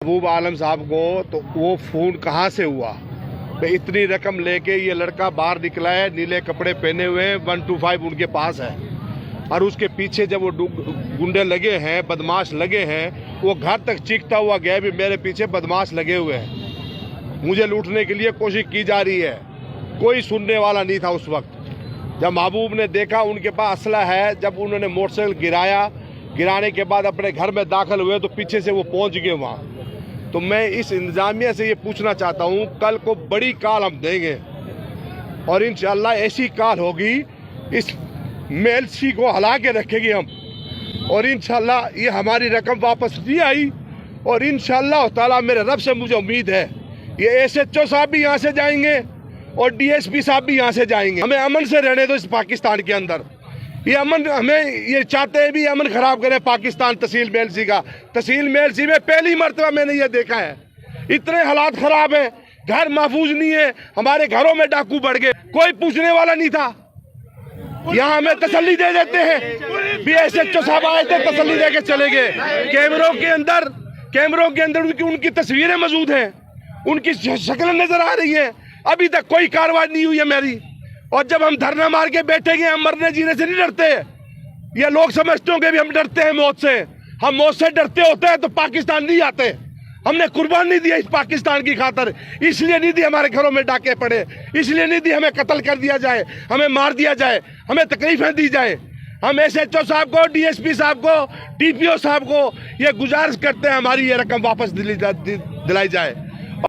महबूब आलम साहब को तो वो फ़ोन कहाँ से हुआ? भाई इतनी रकम लेके ये लड़का बाहर निकला है, नीले कपड़े पहने हुए हैं, 125 उनके पास है और उसके पीछे जब वो गुंडे लगे हैं, बदमाश लगे हैं, वो घर तक चीखता हुआ गया भी मेरे पीछे बदमाश लगे हुए हैं, मुझे लूटने के लिए कोशिश की जा रही है। कोई सुनने वाला नहीं था उस वक्त। जब महबूब ने देखा उनके पास असला है, जब उन्होंने मोटरसाइकिल गिराने के बाद अपने घर में दाखिल हुए तो पीछे से वो पहुंच गए वहाँ। तो मैं इस इंतजामिया से ये पूछना चाहता हूँ, कल को बड़ी कॉल हम देंगे और इंशाअल्लाह ऐसी कॉल होगी, इस मेलसी को हिला के रखेगी हम, और इंशाअल्लाह ये हमारी रकम वापस नहीं आई। और इंशाअल्लाह ताला मेरे रब से मुझे उम्मीद है ये SHO साहब भी यहाँ से जाएंगे और DSP साहब भी यहाँ से जाएंगे। हमें अमन से रहने दो इस पाकिस्तान के अंदर। ये अमन, हमें ये चाहते हैं भी अमन खराब करें पाकिस्तान तहसील मेलसी का। तहसील मेलसी में पहली मरतबा मैंने ये देखा है, इतने हालात खराब हैं, घर महफूज नहीं है, हमारे घरों में डाकू बढ़ गए, कोई पूछने वाला नहीं था। यहाँ हमें तसल्ली दे देते हैं भी SHO साहब आए थे, तसल्ली दे के चले गए। कैमरों के अंदर उनकी तस्वीरें मौजूद हैं, उनकी शक्ल नजर आ रही है। अभी तक कोई कार्रवाई नहीं हुई है मेरी। और जब हम धरना मार के बैठेंगे, हम मरने जीने से नहीं डरते। ये लोग समझते होंगे भी हम डरते हैं मौत से। हम मौत से डरते होते हैं तो पाकिस्तान नहीं आते। हमने कुर्बान नहीं दिया इस पाकिस्तान की खातर, इसलिए नहीं दी हमारे घरों में डाके पड़े, इसलिए नहीं दी हमें कत्ल कर दिया जाए, हमें मार दिया जाए, हमें तकलीफें दी जाए। हम SHO साहब को, DSP साहब को, DPO साहब को ये गुजारिश करते हैं हमारी ये रकम वापस दिलाई जाए।